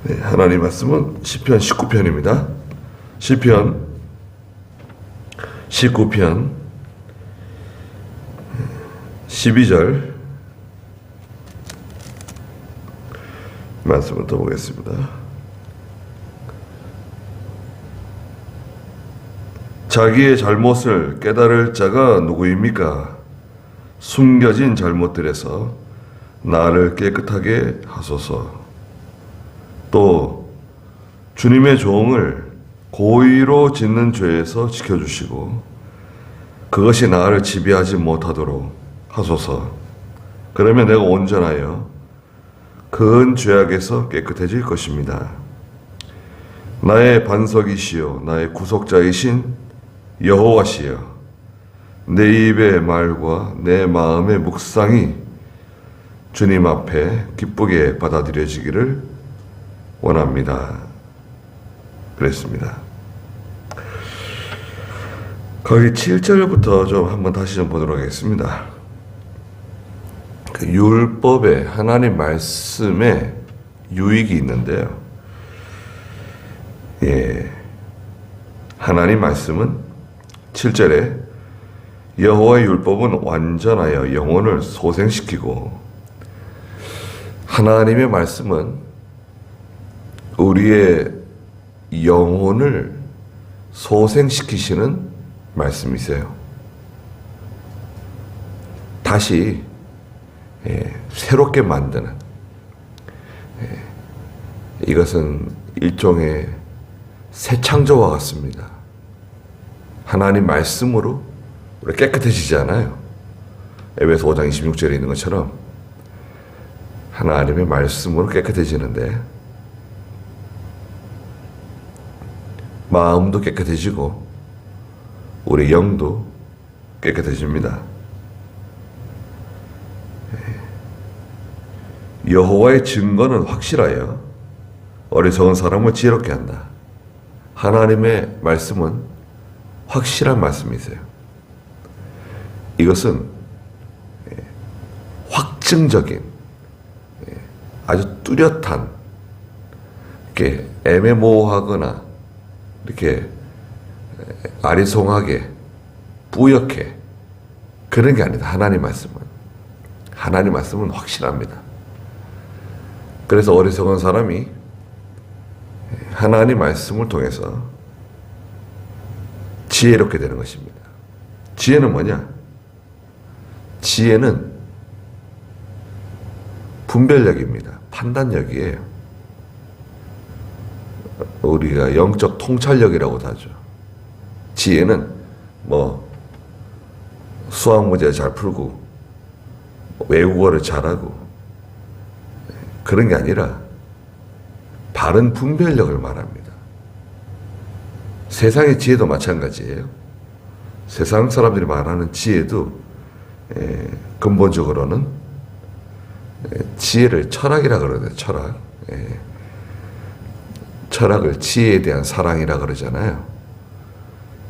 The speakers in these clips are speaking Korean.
네, 하나님 말씀은 시편 19편입니다. 시편 19편 12절 말씀을 더 보겠습니다. 자기의 잘못을 깨달을 자가 누구입니까? 숨겨진 잘못들에서 나를 깨끗하게 하소서. 또 주님의 종을 고의로 짓는 죄에서 지켜주시고 그것이 나를 지배하지 못하도록 하소서. 그러면 내가 온전하여 큰 죄악에서 깨끗해질 것입니다. 나의 반석이시요 나의 구속자이신 여호와시여, 내 입의 말과 내 마음의 묵상이 주님 앞에 기쁘게 받아들여지기를 원합니다. 그랬습니다. 거기 7절부터 좀 한번 다시 좀 보도록 하겠습니다. 그 율법에 하나님 말씀에 유익이 있는데요. 하나님 말씀은 7절에 여호와의 율법은 완전하여 영혼을 소생시키고, 하나님의 말씀은 우리의 영혼을 소생시키시는 말씀이세요. 다시 새롭게 만드는, 이것은 일종의 새 창조와 같습니다. 하나님 말씀으로 우리 깨끗해지잖아요. 에베소 5장 26절에 있는 것처럼 하나님의 말씀으로 깨끗해지는데, 마음도 깨끗해지고 우리 영도 깨끗해집니다. 여호와의 증거는 확실하여 어리석은 사람을 지혜롭게 한다. 하나님의 말씀은 확실한 말씀이세요. 이것은 확증적인, 아주 뚜렷한, 이렇게 애매모호하거나 이렇게 아리송하게 뿌옇게 그런 게 아니다. 하나님 말씀은 확실합니다. 그래서 어리석은 사람이 하나님 말씀을 통해서 지혜롭게 되는 것입니다. 지혜는 뭐냐? 지혜는 분별력입니다. 판단력이에요. 우리가 영적 통찰력이라고도 하죠. 지혜는 수학 문제 잘 풀고 외국어를 잘하고 그런 게 아니라 바른 분별력을 말합니다. 세상의 지혜도 마찬가지예요. 세상 사람들이 말하는 지혜도 근본적으로는 지혜를 철학이라 그러거든요. 철학을 지혜에 대한 사랑이라 그러잖아요.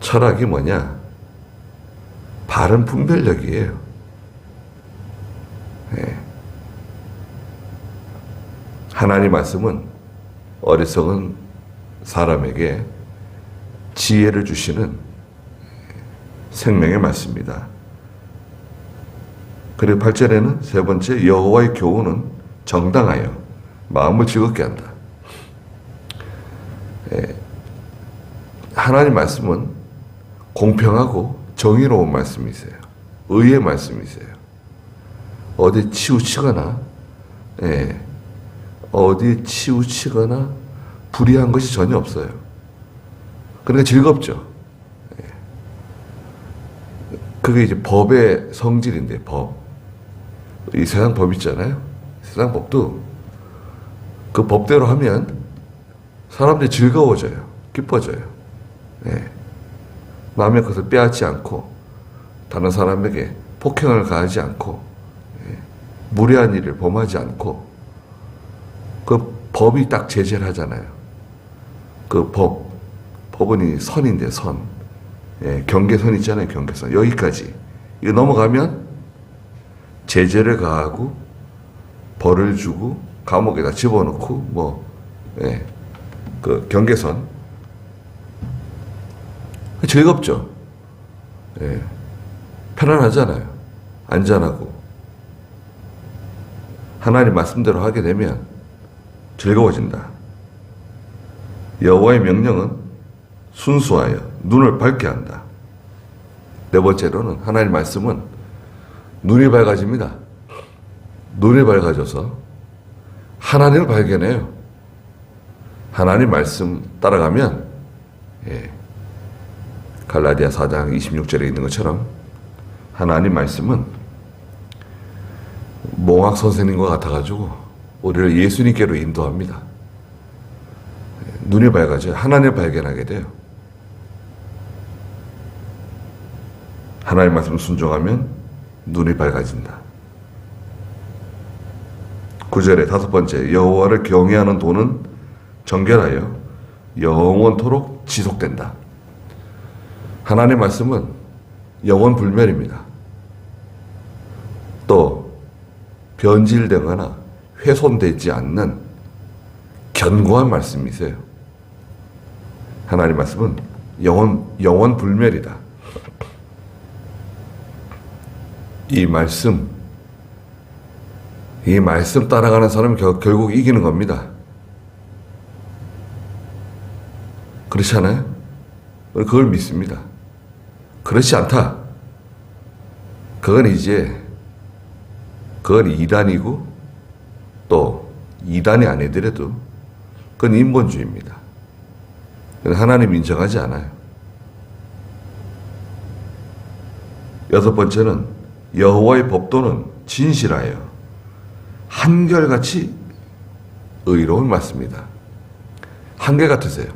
철학이 뭐냐? 바른 분별력이에요. 하나님 말씀은 어리석은 사람에게 지혜를 주시는 생명의 말씀입니다. 그리고 8절에는 세 번째, 여호와의 교훈은 정당하여 마음을 즐겁게 한다. 하나님 말씀은 공평하고 정의로운 말씀이세요. 의의 말씀이세요. 어디 치우치거나 불의한 것이 전혀 없어요. 그러니까 즐겁죠. 그게 이제 법의 성질인데, 이 세상 법 있잖아요. 세상 법도 그 법대로 하면 사람들이 즐거워져요. 기뻐져요. 남의 것을 빼앗지 않고, 다른 사람에게 폭행을 가하지 않고, 무례한 일을 범하지 않고, 그 법이 딱 제재를 하잖아요. 그 법은 선인데, 선. 경계선 있잖아요, 경계선. 여기까지. 이거 넘어가면 제재를 가하고, 벌을 주고, 감옥에다 집어넣고, 예, 그 경계선. 즐겁죠. 예, 편안하잖아요. 안전하고. 하나님 말씀대로 하게 되면 즐거워진다. 여호와의 명령은 순수하여 눈을 밝게 한다. 네 번째로는 하나님 말씀은 눈이 밝아집니다. 눈이 밝아져서 하나님을 발견해요. 하나님 말씀 따라가면 갈라디아 4장 26절에 있는 것처럼 하나님 말씀은 몽학 선생님과 같아가지고 우리를 예수님께로 인도합니다. 눈이 밝아져요. 하나님을 발견하게 돼요. 하나님 말씀 순종하면 눈이 밝아진다. 9절에 다섯 번째, 여호와를 경외하는 도는 정결하여 영원토록 지속된다. 하나님 말씀은 영원 불멸입니다. 또 변질되거나 훼손되지 않는 견고한 말씀이세요. 하나님 말씀은 영원 불멸이다. 이 말씀 따라가는 사람은 결국 이기는 겁니다. 그렇지 않아요? 그걸 믿습니다. 그렇지 않다. 그건 이단이고 또 이단이 아니더라도 그건 인본주의입니다. 하나님 인정하지 않아요. 여섯 번째는 여호와의 법도는 진실하여 한결같이 의로운 말씀이다. 한결같으세요.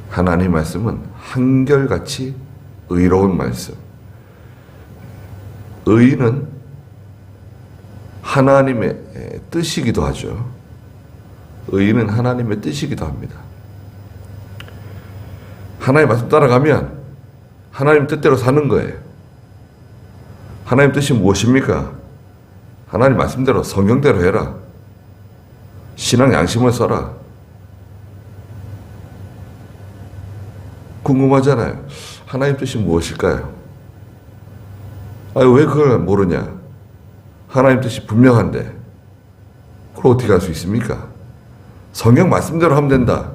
하나님 말씀은 한결같이 의로운 말씀. 의는 하나님의 뜻이기도 하죠. 의는 하나님의 뜻이기도 합니다. 하나님 말씀 따라가면 하나님 뜻대로 사는 거예요. 하나님 뜻이 무엇입니까? 하나님 말씀대로 성경대로 해라. 신앙 양심을 써라. 궁금하잖아요. 하나님 뜻이 무엇일까요? 왜 그걸 모르냐? 하나님 뜻이 분명한데 그걸 어떻게 할 수 있습니까? 성경 말씀대로 하면 된다.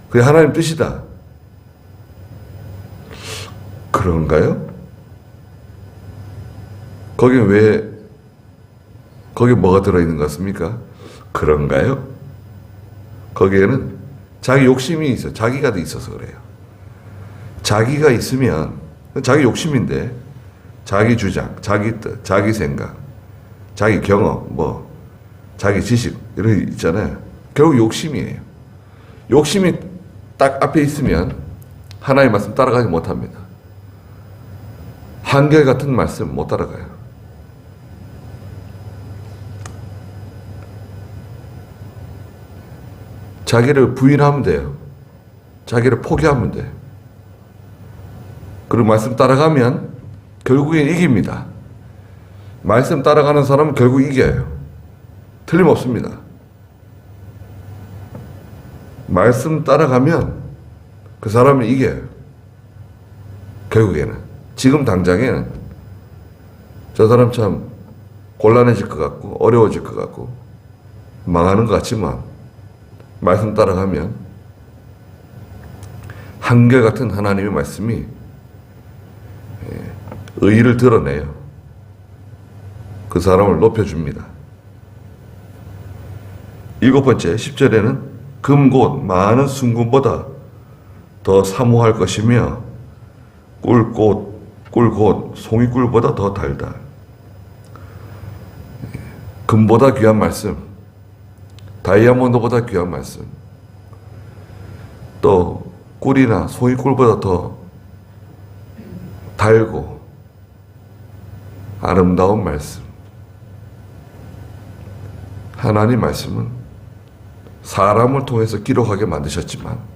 그게 하나님 뜻이다. 그런가요? 거기 뭐가 들어있는 것 같습니까? 그런가요? 거기에는 자기 욕심이 있어. 자기가 있어서 그래요. 자기가 있으면 자기 욕심인데 자기 주장, 자기 뜻, 자기 생각, 자기 경험, 자기 지식 이런 게 있잖아요. 결국 욕심이에요. 욕심이 딱 앞에 있으면 하나님의 말씀 따라가지 못합니다. 한결같은 말씀 못 따라가요. 자기를 부인하면 돼요. 자기를 포기하면 돼요. 그리고 말씀 따라가면 결국엔 이깁니다. 말씀 따라가는 사람은 결국 이겨요. 틀림없습니다. 말씀 따라가면 그 사람은 이겨요. 결국에는. 지금 당장에는 저 사람 참 곤란해질 것 같고 어려워질 것 같고 망하는 것 같지만 말씀 따라가면 한결같은 하나님의 말씀이 의의를 드러내요. 그 사람을 높여줍니다. 일곱 번째 10절에는 금 곧 많은 순금보다 더 사모할 것이며 꿀 곧 송이꿀보다 더 달다. 금보다 귀한 말씀, 다이아몬드보다 귀한 말씀, 또 꿀이나 송이꿀보다 더 달고 아름다운 말씀. 하나님 말씀은 사람을 통해서 기록하게 만드셨지만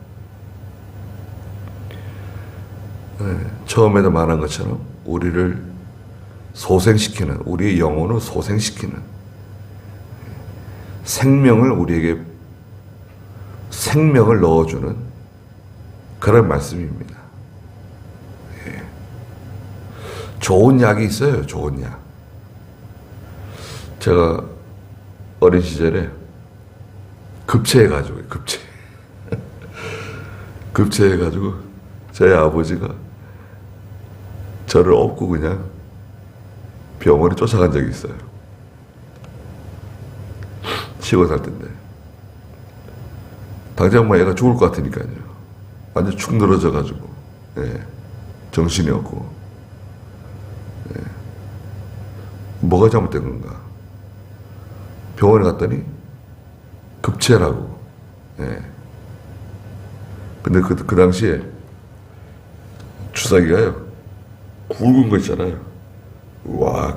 처음에도 말한 것처럼 우리를 소생시키는, 우리의 영혼을 소생시키는 생명을 우리에게 생명을 넣어주는 그런 말씀입니다. 예. 좋은 약이 있어요. 좋은 약. 제가 어린 시절에 급체해가지고 급체해가지고 저희 아버지가 저를 업고 그냥 병원에 쫓아간 적이 있어요. 시골 살 때인데 당장 뭐 애가 죽을 것 같으니까요. 완전 축 늘어져가지고 예, 정신이 없고 예, 뭐가 잘못된 건가? 병원에 갔더니 급체라고. 예. 근데 그 당시에 주사기가요 굵은 거 있잖아요. 와,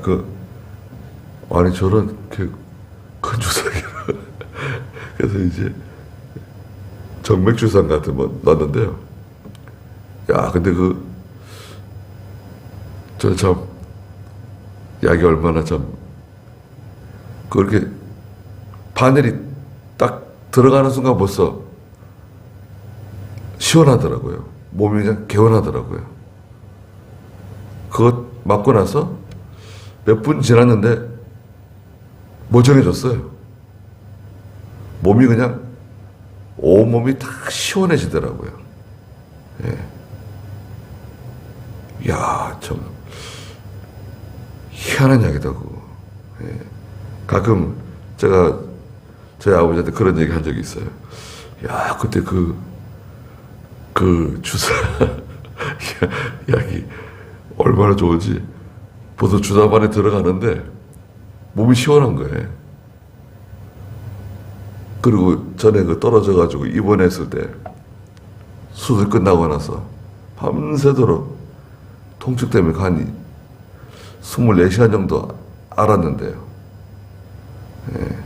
아니 저런 큰 주사기를 그래서 이제 정맥주사 같은 거 놨는데요. 야, 근데 저 참 약이 얼마나 참 그렇게 바늘이 딱 들어가는 순간 벌써 시원하더라고요. 몸이 그냥 개운하더라고요. 그거 맞고 나서 몇 분 지났는데 멀쩡해졌어요. 몸이 그냥 온몸이 다 시원해지더라고요. 예. 이야, 참 희한한 약이다 그거. 예. 가끔 제가 저희 아버지한테 그런 얘기 한 적이 있어요. 야, 그때 그 주사 약이 얼마나 좋은지 벌써 주사반에 들어가는데 몸이 시원한 거예요. 그리고 전에 떨어져가지고 입원했을 때 수술 끝나고 나서 밤새도록 통증 때문에 한 24시간 정도 앓았는데요. 예.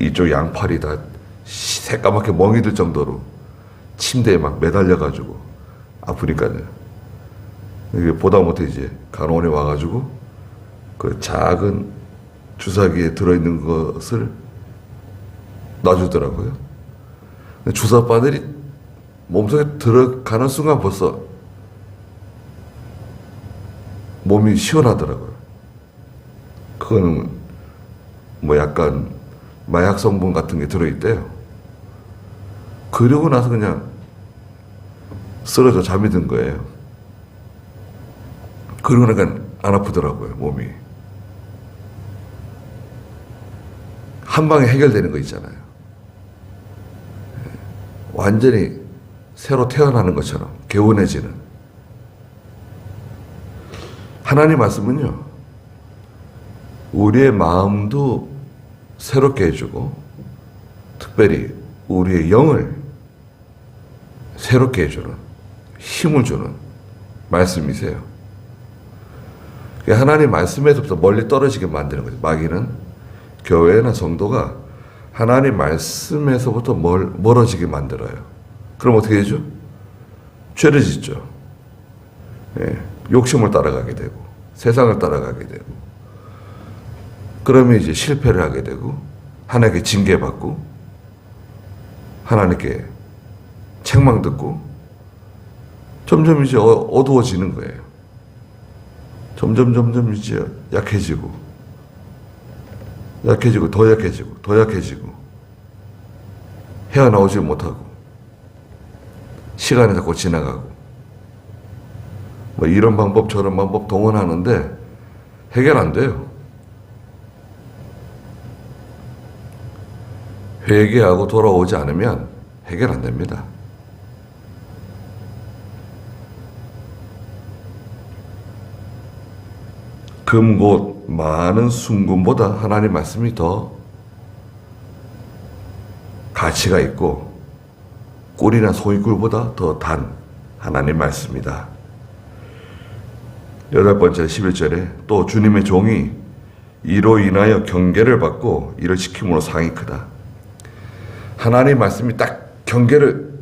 이쪽 양팔이 다 새까맣게 멍이 들 정도로 침대에 막 매달려가지고 아프니까요. 이게 보다 못해 이제 간호원에 와가지고 그 작은 주사기에 들어있는 것을 놔주더라고요. 주사 바늘이 몸속에 들어가는 순간 벌써 몸이 시원하더라고요. 그거는 뭐 약간 마약 성분 같은 게 들어있대요. 그러고 나서 그냥 쓰러져 잠이 든 거예요. 그러고 나니까 안 아프더라고요, 몸이. 한 방에 해결되는 거 있잖아요. 완전히 새로 태어나는 것처럼 개운해지는. 하나님 말씀은요, 우리의 마음도 새롭게 해주고, 특별히 우리의 영을 새롭게 해주는, 힘을 주는 말씀이세요. 하나님 말씀에서부터 멀리 떨어지게 만드는 거죠. 마귀는 교회나 성도가 하나님 말씀에서부터 멀어지게 만들어요. 그럼 어떻게 되죠? 죄를 짓죠. 예, 욕심을 따라가게 되고 세상을 따라가게 되고 그러면 이제 실패를 하게 되고 하나님께 징계받고 하나님께 책망 듣고 점점 이제 어두워지는 거예요. 점점 이제 약해지고 더 약해지고 헤어나오지 못하고 시간이 자꾸 지나가고 뭐 이런 방법 저런 방법 동원하는데 해결 안 돼요. 회개하고 돌아오지 않으면 해결 안 됩니다. 금곧 많은 순금보다 하나님 말씀이 더 가치가 있고 꿀이나 소이꿀보다 더 단 하나님 말씀이다. 8번째 11절에 또 주님의 종이 이로 인하여 경계를 받고 이를 지킴으로 상이 크다. 하나님 말씀이 딱 경계를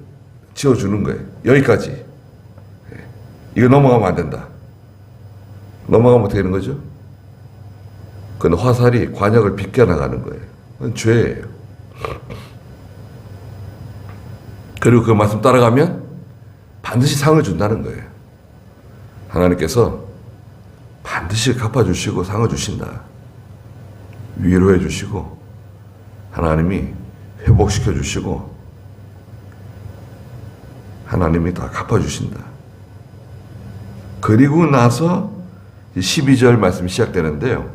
지어주는 거예요. 여기까지. 이거 넘어가면 안 된다. 넘어가면 어떻게 되는 거죠? 그건 화살이 관역을 비껴나가는 거예요. 그건 죄예요. 그리고 그 말씀 따라가면 반드시 상을 준다는 거예요. 하나님께서 반드시 갚아주시고 상을 주신다. 위로해 주시고 하나님이 회복시켜 주시고 하나님이 다 갚아주신다. 그리고 나서 12절 말씀이 시작되는데요.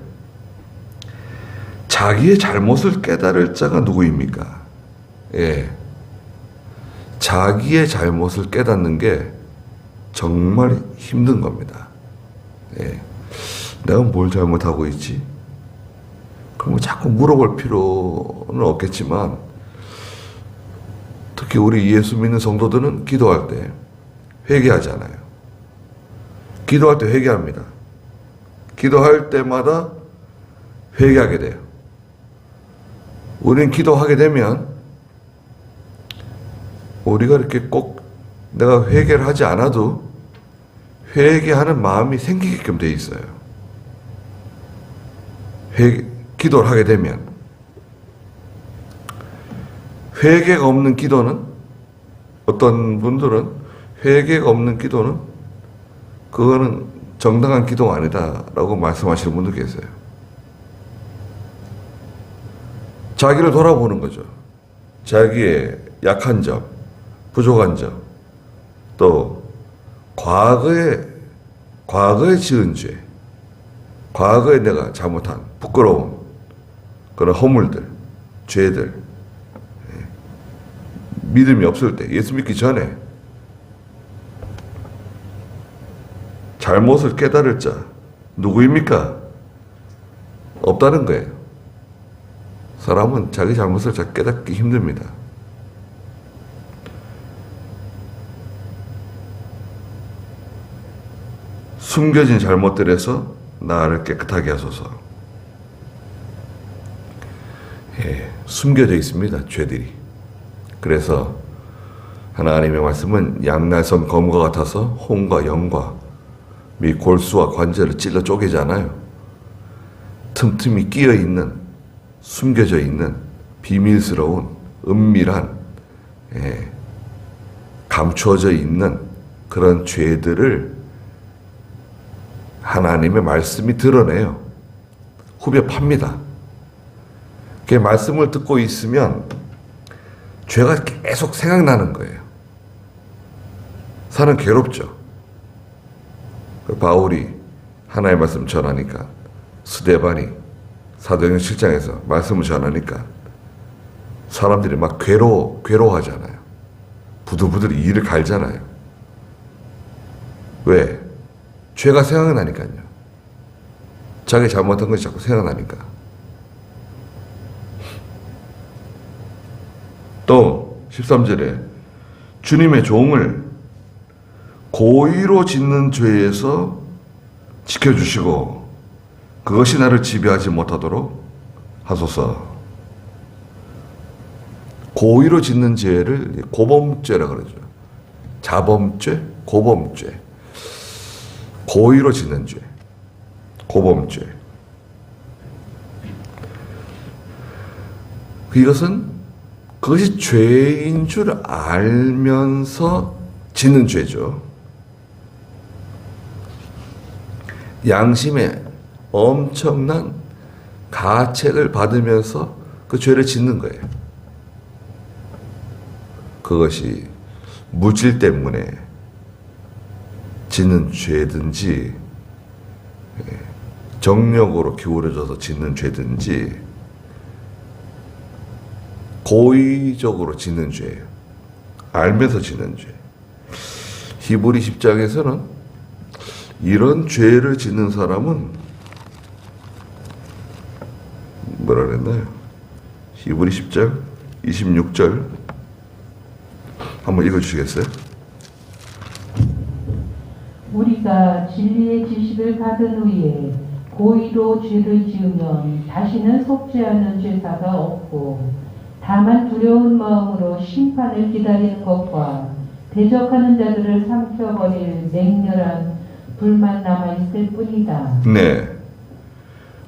자기의 잘못을 깨달을 자가 누구입니까? 예. 자기의 잘못을 깨닫는 게 정말 힘든 겁니다. 예. 내가 뭘 잘못하고 있지? 그럼 자꾸 물어볼 필요는 없겠지만, 특히 우리 예수 믿는 성도들은 기도할 때 회개하잖아요. 기도할 때 회개합니다. 기도할 때마다 회개하게 돼요. 우리는 기도하게 되면 우리가 이렇게 꼭 내가 회개를 하지 않아도 회개하는 마음이 생기게끔 돼 있어요. 기도를 하게 되면 회개가 없는 기도는, 어떤 분들은 회개가 없는 기도는 그거는 정당한 기도가 아니다라고 말씀하시는 분도 계세요. 자기를 돌아보는 거죠. 자기의 약한 점, 부족한 점, 또 과거에 지은 죄, 과거에 내가 잘못한 부끄러운 그런 허물들, 죄들, 믿음이 없을 때, 예수 믿기 전에 잘못을 깨달을 자 누구입니까? 없다는 거예요. 사람은 자기 잘못을 잘 깨닫기 힘듭니다. 숨겨진 잘못들에서 나를 깨끗하게 하소서. 예, 숨겨져 있습니다, 죄들이. 그래서 하나님의 말씀은 양날선 검과 같아서 혼과 영과 및 골수와 관절을 찔러 쪼개잖아요. 틈틈이 끼어 있는, 숨겨져 있는 비밀스러운, 은밀한, 감추어져 있는 그런 죄들을 하나님의 말씀이 드러내요. 후벼 팝니다. 그 말씀을 듣고 있으면 죄가 계속 생각나는 거예요. 사는 괴롭죠. 바울이 하나님의 말씀 전하니까, 스데반이 사도행전 7장에서 말씀을 전하니까 사람들이 막 괴로워하잖아요. 부들부들 이를 갈잖아요. 왜? 죄가 생각나니까요. 자기 잘못한 것이 자꾸 생각나니까. 또 13절에 주님의 종을 고의로 짓는 죄에서 지켜주시고 그것이 나를 지배하지 못하도록 하소서. 고의로 짓는 죄를 고범죄라 그러죠. 자범죄, 고범죄. 고의로 짓는 죄, 고범죄. 그것이 죄인 줄 알면서 짓는 죄죠. 양심에 엄청난 가책을 받으면서 그 죄를 짓는 거예요. 그것이 물질 때문에 짓는 죄든지, 정력으로 기울어져서 짓는 죄든지, 고의적으로 짓는 죄예요. 알면서 짓는 죄. 히브리 10장에서는 이런 죄를 짓는 사람은 뭐라 그랬나요? 히브리 10장 26절 한번 읽어주시겠어요? 우리가 진리의 지식을 받은 후에 고의로 죄를 지으면 다시는 속지 않는 죄사가 없고 다만 두려운 마음으로 심판을 기다리는 것과 대적하는 자들을 삼켜버릴 맹렬한 불만 남아있을 뿐이다. 네.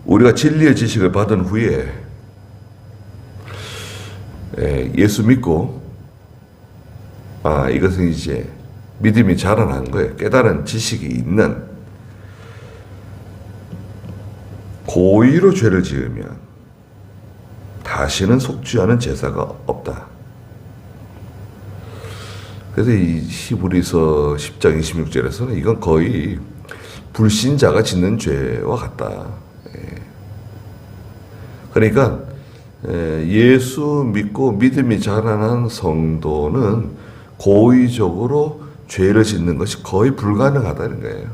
우리가 진리의 지식을 받은 후에 예수 믿고 이것은 이제 믿음이 자라난 거예요. 깨달은 지식이 있는 고의로 죄를 지으면 다시는 속죄하는 제사가 없다. 그래서 이 히브리서 10장 26절에서는 이건 거의 불신자가 짓는 죄와 같다. 그러니까 예수 믿고 믿음이 자라난 성도는 고의적으로 죄를 짓는 것이 거의 불가능하다는 거예요.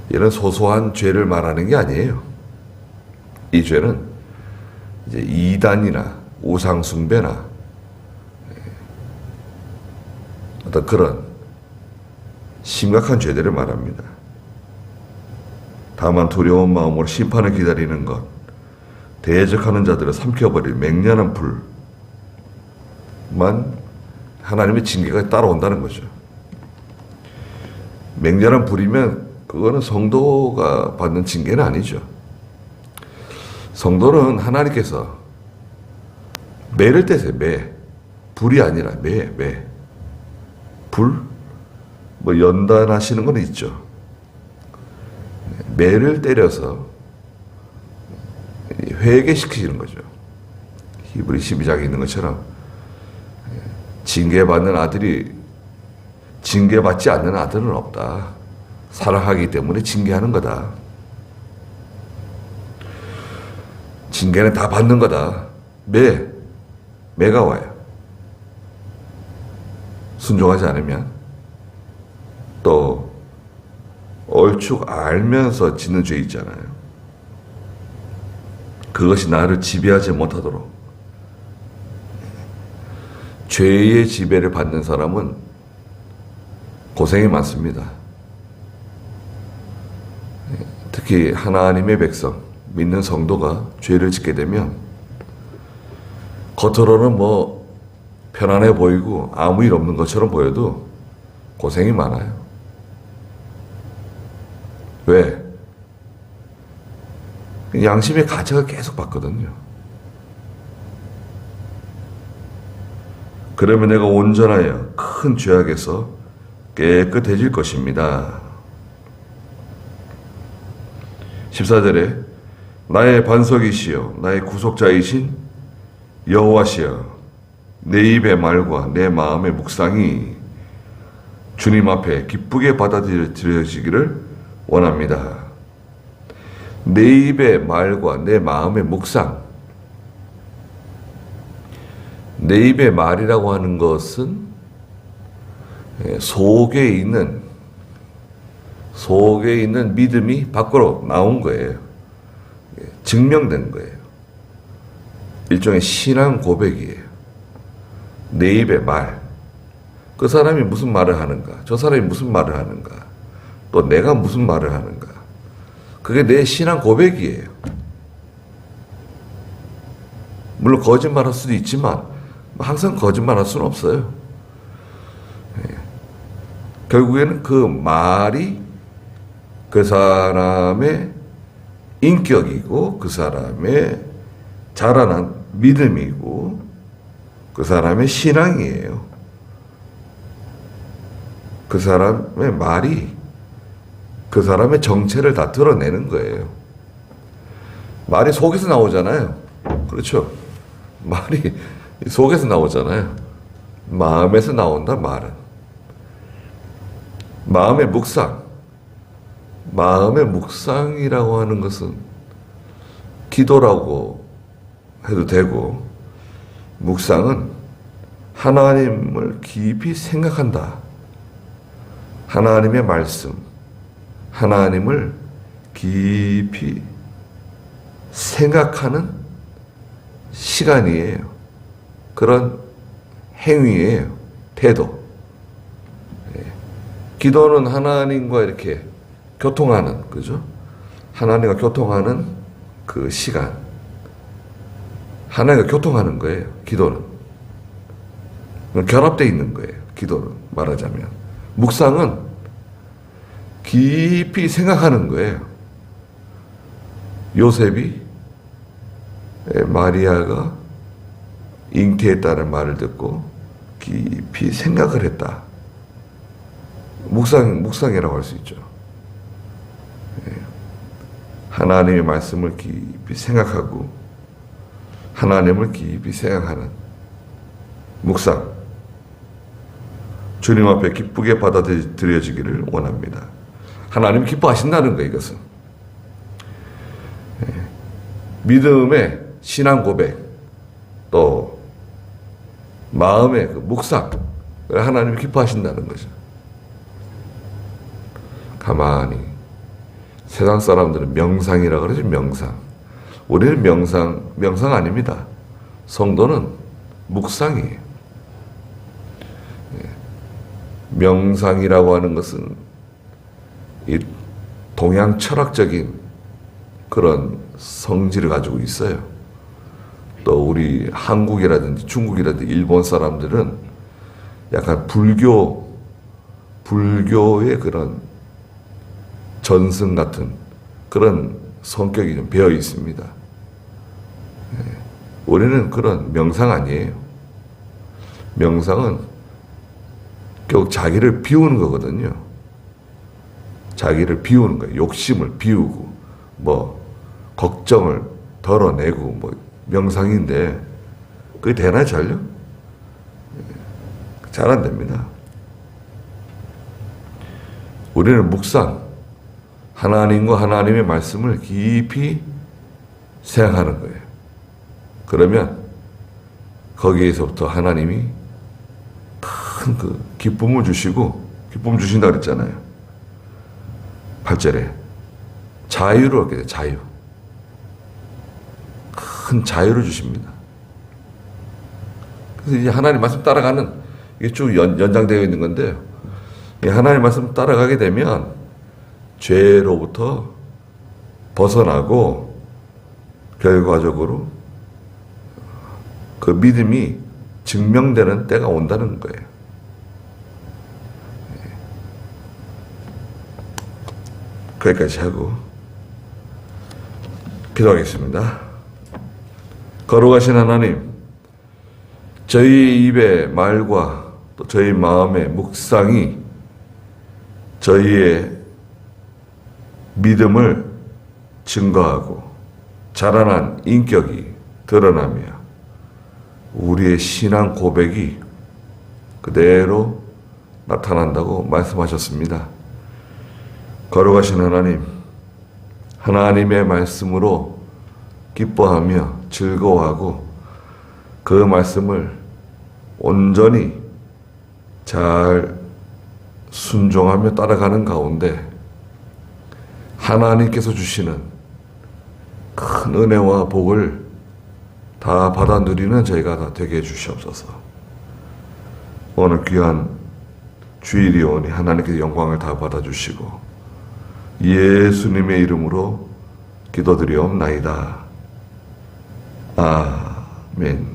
이런 소소한 죄를 말하는 게 아니에요. 이 죄는 이제 이단이나 우상숭배나 어떤 그런 심각한 죄들을 말합니다. 다만 두려운 마음으로 심판을 기다리는 것, 대적하는 자들을 삼켜버릴 맹렬한 불만 하나님의 징계가 따라온다는 거죠. 맹렬한 불이면 그거는 성도가 받는 징계는 아니죠. 성도는 하나님께서 매를 떼세요. 매. 불이 아니라 매. 불? 뭐 연단하시는 건 있죠. 매를 때려서 회개시키시는 거죠. 히브리 12장에 있는 것처럼 징계받는 아들이 징계받지 않는 아들은 없다. 사랑하기 때문에 징계하는 거다. 징계는 다 받는 거다. 매가 와요. 순종하지 않으면 또 얼추 알면서 짓는 죄 있잖아요. 그것이 나를 지배하지 못하도록 죄의 지배를 받는 사람은 고생이 많습니다. 특히 하나님의 백성, 믿는 성도가 죄를 짓게 되면 겉으로는 뭐 편안해 보이고 아무 일 없는 것처럼 보여도 고생이 많아요. 왜? 양심의 가책을 계속 받거든요. 그러면 내가 온전하여 큰 죄악에서 깨끗해질 것입니다. 14절에 나의 반석이시여 나의 구속자이신 여호와시여 내 입의 말과 내 마음의 묵상이 주님 앞에 기쁘게 받아들여지기를 원합니다. 내 입의 말과 내 마음의 묵상. 내 입의 말이라고 하는 것은 속에 있는 믿음이 밖으로 나온 거예요. 증명된 거예요. 일종의 신앙 고백이에요. 내 입의 말. 그 사람이 무슨 말을 하는가? 저 사람이 무슨 말을 하는가? 또 내가 무슨 말을 하는가? 그게 내 신앙 고백이에요. 물론 거짓말할 수도 있지만 항상 거짓말할 수는 없어요. 결국에는 그 말이 그 사람의 인격이고 그 사람의 자라난 믿음이고 그 사람의 신앙이에요. 그 사람의 말이 그 사람의 정체를 다 드러내는 거예요. 말이 속에서 나오잖아요. 그렇죠? 말이 속에서 나오잖아요. 마음에서 나온다, 말은. 마음의 묵상. 마음의 묵상이라고 하는 것은 기도라고 해도 되고, 묵상은 하나님을 깊이 생각한다. 하나님의 말씀, 하나님을 깊이 생각하는 시간이에요. 그런 행위예요. 태도. 기도는 하나님과 이렇게 교통하는, 그죠? 하나님과 교통하는 그 시간. 하나님과 교통하는 거예요. 기도는. 결합되어 있는 거예요. 기도는 말하자면. 묵상은 깊이 생각하는 거예요. 요셉이 마리아가 잉태했다는 말을 듣고 깊이 생각을 했다. 묵상이라고 할 수 있죠. 하나님의 말씀을 깊이 생각하고 하나님을 깊이 생각하는 묵상. 주님 앞에 기쁘게 받아들여지기를 원합니다. 하나님 기뻐하신다는 거예요, 이것은. 믿음의 신앙 고백, 또 마음의 그 묵상, 하나님이 기뻐하신다는 거죠. 가만히 세상 사람들은 명상이라고 그러죠. 명상. 우리는 명상 아닙니다. 성도는 묵상이에요. 명상이라고 하는 것은 이 동양 철학적인 그런 성질을 가지고 있어요. 또 우리 한국이라든지 중국이라든지 일본 사람들은 약간 불교의 그런 전승 같은 그런 성격이 좀 배어 있습니다. 우리는 그런 명상 아니에요. 명상은 결국 자기를 비우는 거거든요. 자기를 비우는 거예요. 욕심을 비우고, 걱정을 덜어내고, 명상인데, 그게 되나 잘요? 잘 안 됩니다. 우리는 묵상, 하나님과 하나님의 말씀을 깊이 생각하는 거예요. 그러면 거기에서부터 하나님이 큰 그 기쁨을 주시고, 기쁨 주신다 그랬잖아요. 8절에 자유를 얻게 돼요. 자유. 큰 자유를 주십니다. 그래서 이제 하나님 말씀 따라가는, 이게 쭉 연장되어 있는 건데요. 하나님 말씀 따라가게 되면 죄로부터 벗어나고 결과적으로 그 믿음이 증명되는 때가 온다는 거예요. 거기까지 하고 기도하겠습니다. 거룩하신 하나님, 저희 입의 말과 또 저희 마음의 묵상이 저희의 믿음을 증거하고 자라난 인격이 드러나며 우리의 신앙 고백이 그대로 나타난다고 말씀하셨습니다. 거룩하신 하나님, 하나님의 말씀으로 기뻐하며 즐거워하고 그 말씀을 온전히 잘 순종하며 따라가는 가운데 하나님께서 주시는 큰 은혜와 복을 다 받아 누리는 저희가 다 되게 해주시옵소서. 오늘 귀한 주일이 오니 하나님께서 영광을 다 받아주시고 예수님의 이름으로 기도드리옵나이다. 아멘.